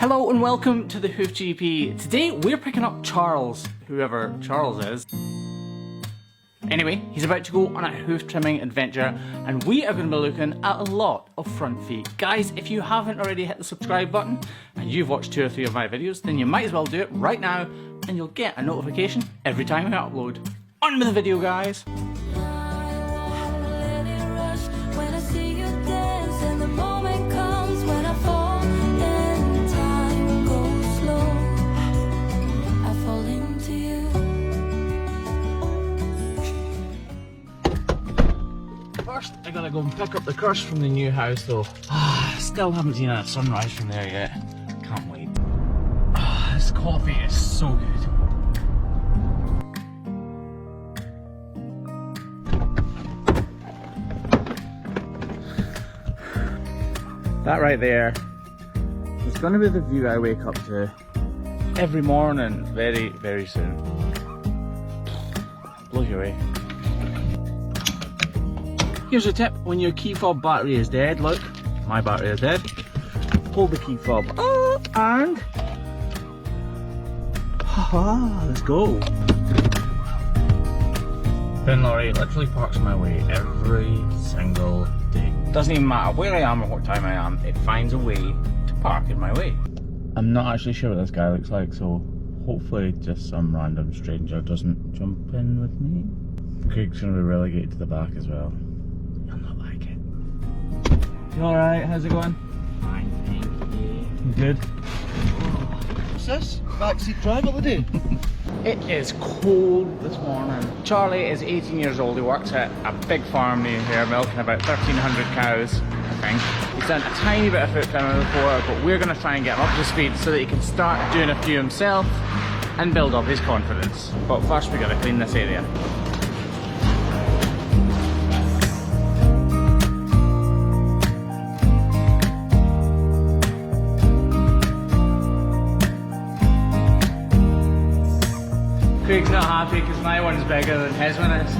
Hello and welcome to the Hoof GP. Today we're picking up Charles, whoever Charles is. Anyway, he's about to go on a hoof trimming adventure and we are going to be looking at a lot of front feet. Guys, if you haven't already hit the subscribe button and you've watched 2 or 3 of my videos, then you might as well do it right now and you'll get a notification every time I upload. On with the video, guys! First, I gotta go and pick up the curse from the new house though. Still haven't seen a sunrise from there yet. Can't wait. This coffee is so good. That right there is gonna be the view I wake up to every morning very, very soon. Blows you away. Here's a tip: when your key fob battery is dead, look, my battery is dead, pull the key fob up and haha, let's go. Bin lorry literally parks my way every single day. Doesn't even matter where I am or what time I am, it finds a way to park in my way. I'm not actually sure what this guy looks like, so hopefully just some random stranger doesn't jump in with me. Craig's gonna be relegated to the back as well. You'll not like it. You alright? How's it going? Fine, thank you. You good? What's this? Backseat driver today? It is cold this morning. Charlie is 18 years old. He works at a big farm near here, milking about 1,300 cows, I think. He's done a tiny bit of foot trimming before, but we're going to try and get him up to speed so that he can start doing a few himself and build up his confidence. But first we got to clean this area. Craig's not happy because my one's bigger than his one is.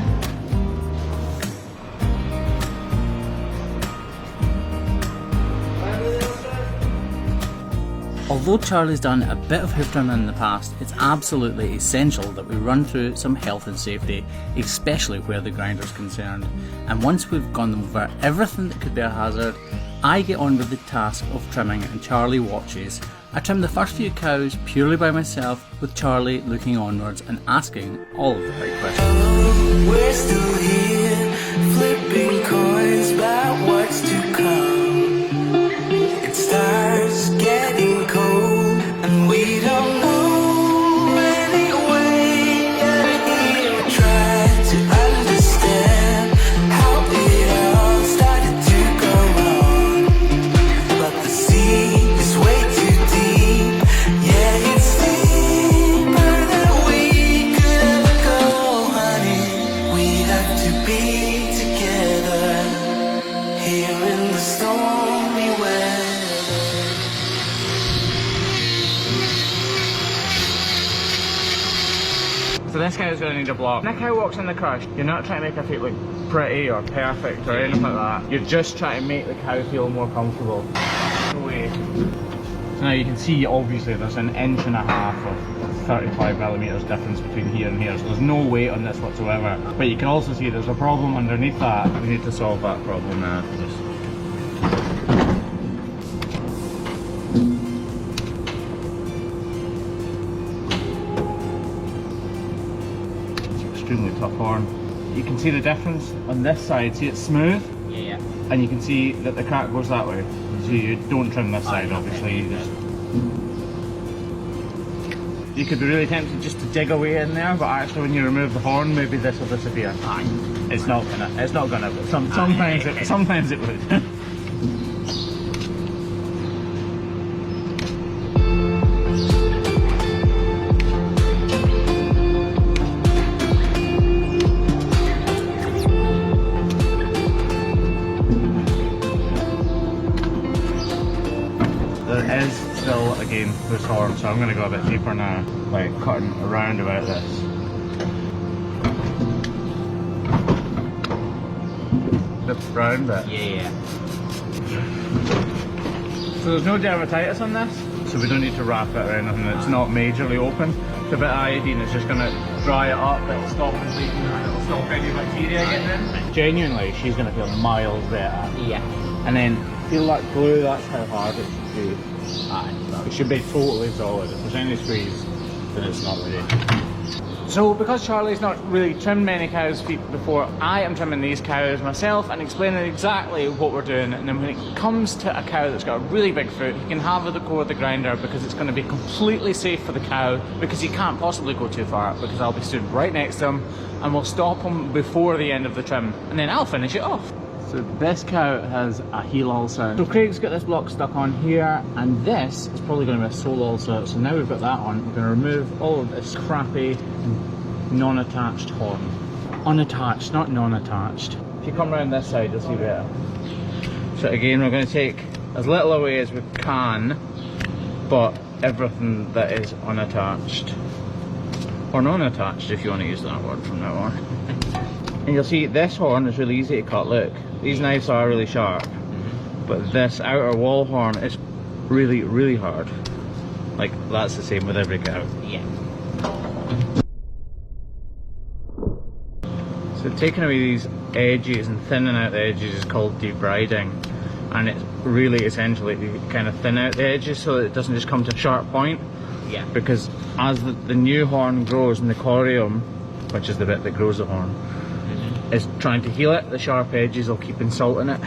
Although Charlie's done a bit of hoof trimming in the past, it's absolutely essential that we run through some health and safety, especially where the grinder's concerned. And once we've gone over everything that could be a hazard, I get on with the task of trimming and Charlie watches. I trim the first few cows purely by myself, with Charlie looking onwards and asking all of the right questions. We're still here, flipping coins about what's to come. It starts getting cold, and we don't know anyway. We try to understand how it all started to go wrong, but the sea is way too deep. Yeah, it's deeper than we could ever go, honey. We have to be together here in the stormy weather. So this guy's going to need a block. When a cow walks in the crush, you're not trying to make her feet look pretty or perfect or anything like that. You're just trying to make the cow feel more comfortable. No way. So now you can see obviously there's an 1.5 inch of 35mm difference between here and here, so there's no weight on this whatsoever. But you can also see there's a problem underneath that. We need to solve that problem now. Extremely tough horn. You can see the difference on this side. See, it's smooth, Yeah. and you can see that the crack goes that way. So you don't trim this side, obviously. You could be really tempted just to dig away in there, but actually, when you remove the horn, maybe this will disappear. It's not gonna. It's not gonna. But sometimes it would. There is still, again, this horn, so I'm going to go a bit deeper now, like cutting around about this. The brown bit? Yeah. So there's no dermatitis on this, so we don't need to wrap it or anything. It's not majorly open. So a bit of iodine is just going to dry it up, it'll stop it leaking and it'll stop any bacteria getting in. Genuinely, she's going to feel miles better. Yeah. And then feel that glue, that's how hard it should be. It should be totally solid. If there's any squeeze, then it's not ready. So because Charlie's not really trimmed many cows' feet before, I am trimming these cows myself and explaining exactly what we're doing. And then when it comes to a cow that's got a really big foot, he can have it go with the grinder because it's going to be completely safe for the cow, because he can't possibly go too far, because I'll be stood right next to him and we'll stop him before the end of the trim and then I'll finish it off. So this cow has a heel ulcer. So Craig's got this block stuck on here, and this is probably going to be a sole ulcer. So now we've got that on, we're going to remove all of this crappy non-attached horn. Unattached, not non-attached. If you come around this side, you'll see better. So again, we're going to take as little away as we can, but everything that is unattached. Or non-attached, if you want to use that word from now on. And you'll see this horn is really easy to cut. Look, these knives are really sharp, but this outer wall horn is really, really hard. Like, that's the same with every cow. Yeah. So taking away these edges and thinning out the edges is called debriding, and it's really essentially to kind of thin out the edges so that it doesn't just come to a sharp point. Yeah. Because as the new horn grows in the corium, which is the bit that grows the horn, is trying to heal it, the sharp edges will keep insulting it.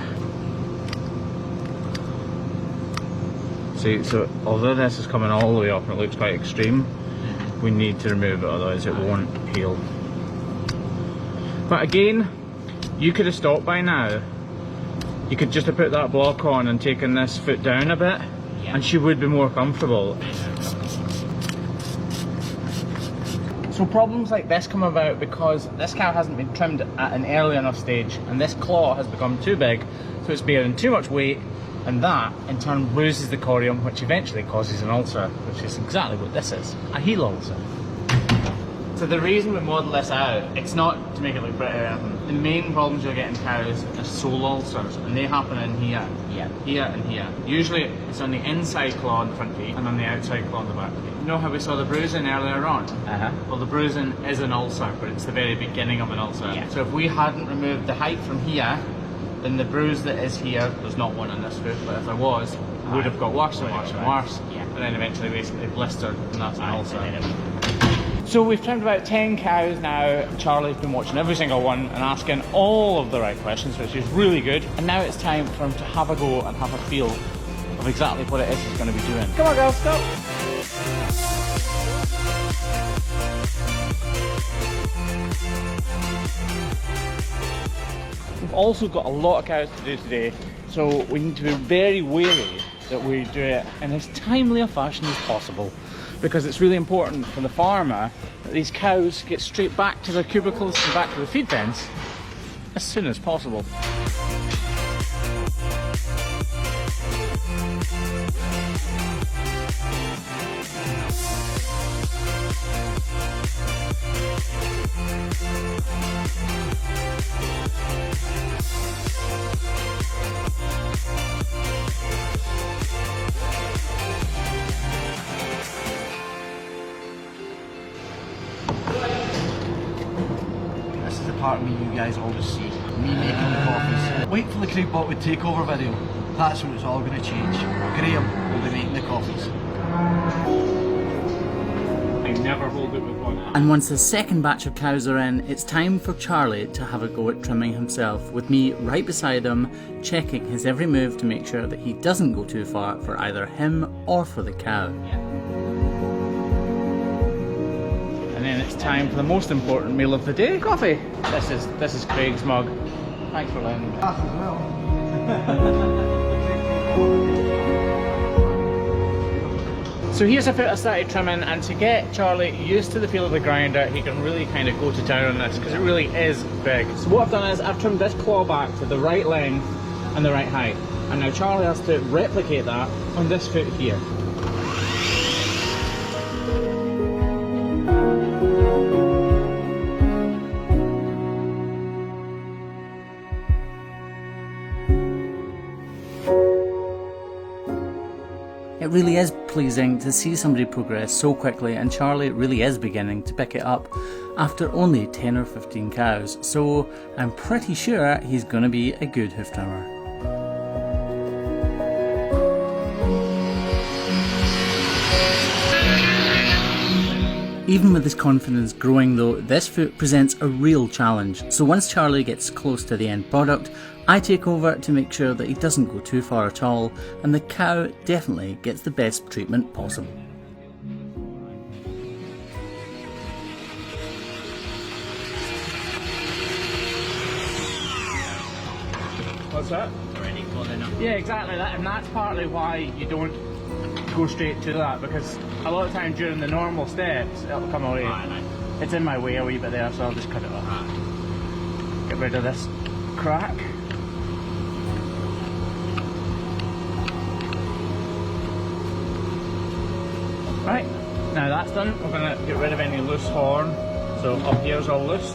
See, so although this is coming all the way up and it looks quite extreme, we need to remove it, otherwise it won't heal. But again, you could have stopped by now. You could just have put that block on and taken this foot down a bit, and she would be more comfortable. So problems like this come about because this cow hasn't been trimmed at an early enough stage, and this claw has become too big, so it's bearing too much weight, and that in turn bruises the corium, which eventually causes an ulcer, which is exactly what this is, a heel ulcer. So the reason we model this out, it's not to make it look pretty or anything. The main problems you'll get in cows are sole ulcers, and they happen in here, here and here. Usually it's on the inside claw on the front feet and on the outside claw on the back feet. You know how we saw the bruising earlier on? Well, the bruising is an ulcer, but it's the very beginning of an ulcer. So if we hadn't removed the height from here, then the bruise that is here, there's not one on this foot, but if there was, it would have got worse and worse and worse, and then eventually basically blistered, and that's an ulcer. So we've trimmed about 10 cows now. Charlie's been watching every single one and asking all of the right questions, which is really good. And now it's time for him to have a go and have a feel of exactly what it is he's going to be doing. Come on, girls, stop! We've also got a lot of cows to do today, so we need to be very wary that we do it in as timely a fashion as possible, because it's really important for the farmer that these cows get straight back to their cubicles and back to the feed fence as soon as possible. Part of me you guys always see. Me making the coffees. Wait for the Craigbotwood takeover video. That's when it's all going to change. Graham will be making the coffees. I never hold it with one hand. And once the second batch of cows are in, it's time for Charlie to have a go at trimming himself, with me right beside him, checking his every move to make sure that he doesn't go too far for either him or for the cow. And then it's time for the most important meal of the day, coffee. This is Craig's mug. Thanks for lending me. As well. So here's a foot I started trimming, and to get Charlie used to the feel of the grinder, he can really kind of go to town on this because it really is big. So what I've done is I've trimmed this claw back to the right length and the right height, and now Charlie has to replicate that on this foot here. really is pleasing to see somebody progress so quickly, and Charlie really is beginning to pick it up after only 10 or 15 cows, so I'm pretty sure he's going to be a good hoof trimmer. Even with his confidence growing though, this foot presents a real challenge, so once Charlie gets close to the end product, I take over to make sure that he doesn't go too far at all, and the cow definitely gets the best treatment possible. What's that? Yeah, exactly that, and that's partly why you don't go straight to that, because a lot of time during the normal steps it'll come away. It's in my way a wee bit there, so I'll just cut it off. Get rid of this crack. Right, now that's done, we're going to get rid of any loose horn. So up here's all loose.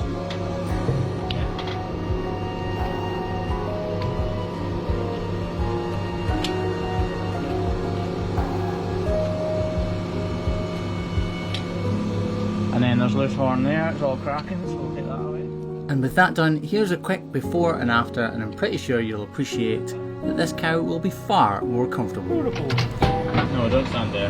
And then there's loose horn there, it's all cracking, so we'll take that away. And with that done, here's a quick before and after, and I'm pretty sure you'll appreciate that this cow will be far more comfortable. No, don't stand there.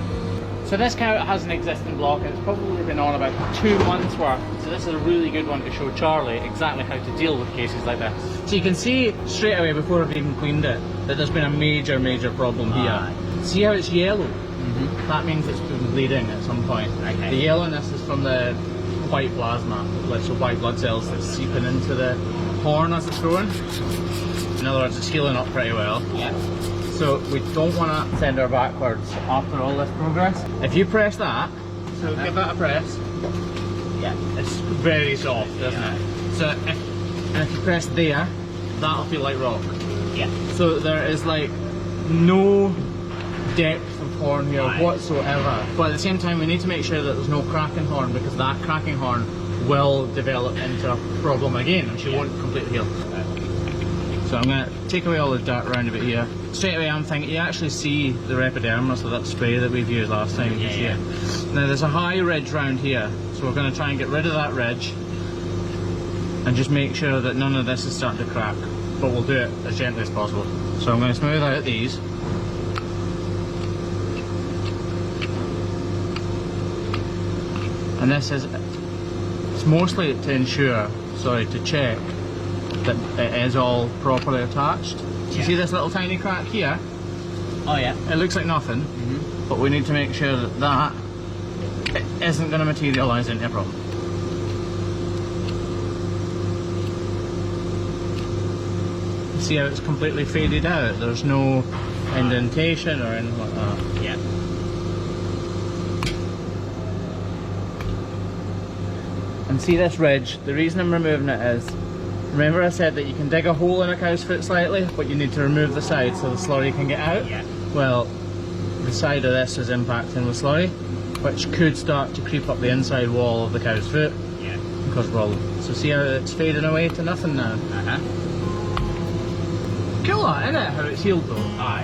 So this cow has an existing block, and it's probably been on about 2 months worth. So this is a really good one to show Charlie exactly how to deal with cases like this. So you can see straight away before I've even cleaned it that there's been a major problem here. See how it's yellow? That means it's been bleeding at some point. The yellowness is from the white plasma, like so white blood cells that's seeping into the horn as it's growing. In other words, it's healing up pretty well. So we don't want to send her backwards after all this progress. If you press that, so give that a press. It's very soft, isn't it? So if you press there, that'll feel like rock. So there is like no depth of horn here whatsoever. But at the same time, we need to make sure that there's no cracking horn, because that cracking horn will develop into a problem again, and she won't completely heal. So I'm going to take away all the dirt around a bit here. Straight away I'm thinking, you actually see the epidermis of that spray that we've used last time. You see it. Now there's a high ridge round here, so we're going to try and get rid of that ridge and just make sure that none of this is starting to crack, but we'll do it as gently as possible. So I'm going to smooth out these. And this is, it's mostly to ensure, to check that it is all properly attached. So you see this little tiny crack here? It looks like nothing, but we need to make sure that that isn't going to materialise into a problem. See how it's completely faded out? There's no indentation or anything like that. And see this ridge, the reason I'm removing it is, remember I said that you can dig a hole in a cow's foot slightly, but you need to remove the side so the slurry can get out? Well, the side of this is impacting the slurry, which could start to creep up the inside wall of the cow's foot. Because so see how it's fading away to nothing now? Cool that, isn't it? How it's healed though?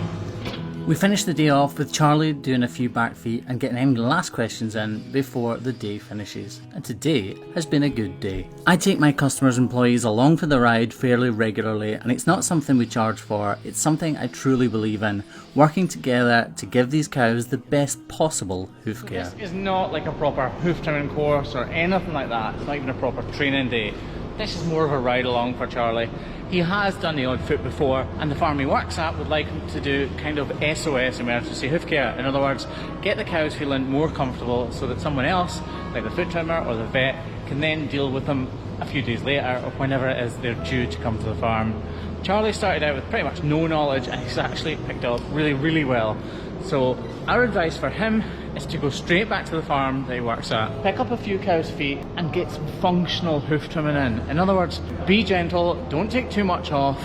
We finished the day off with Charlie doing a few back feet and getting any last questions in before the day finishes, and today has been a good day. I take my customers' employees along for the ride fairly regularly, and it's not something we charge for, it's something I truly believe in, working together to give these cows the best possible hoof care. This is not like a proper hoof trimming course or anything like that, it's not even a proper training day. This is more of a ride along for Charlie. He has done the odd foot before, and the farm he works at would like him to do kind of SOS, emergency hoof care. In other words, get the cows feeling more comfortable so that someone else, like the foot trimmer or the vet, can then deal with them a few days later or whenever it is they're due to come to the farm. Charlie started out with pretty much no knowledge, and he's actually picked up really well. So our advice for him is to go straight back to the farm that he works at, pick up a few cows' feet and get some functional hoof trimming in. In other words, be gentle, don't take too much off,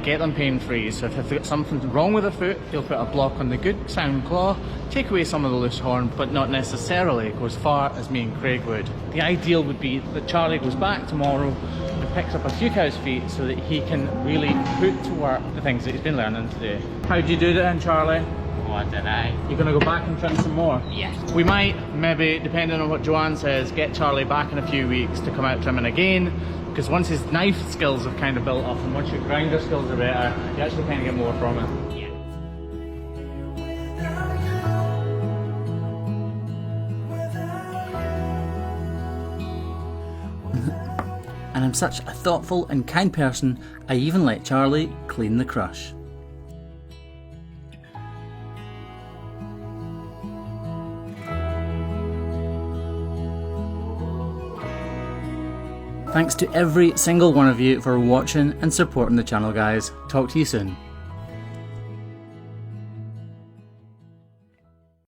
get them pain free. So if they've got something wrong with their foot, he'll put a block on the good sound claw, take away some of the loose horn, but not necessarily go as far as me and Craig would. The ideal would be that Charlie goes back tomorrow and picks up a few cows' feet so that he can really put to work the things that he's been learning today. How do you do that then, Charlie? Oh, I don't know. You're going to go back and trim some more? Yes. We might, maybe, depending on what Joanne says, get Charlie back in a few weeks to come out trimming again, because once his knife skills have kind of built up and once your grinder skills are better, you actually kind of get more from him. Yeah. And I'm such a thoughtful and kind person, I even let Charlie clean the crush. Thanks to every single one of you for watching and supporting the channel, guys. Talk to you soon.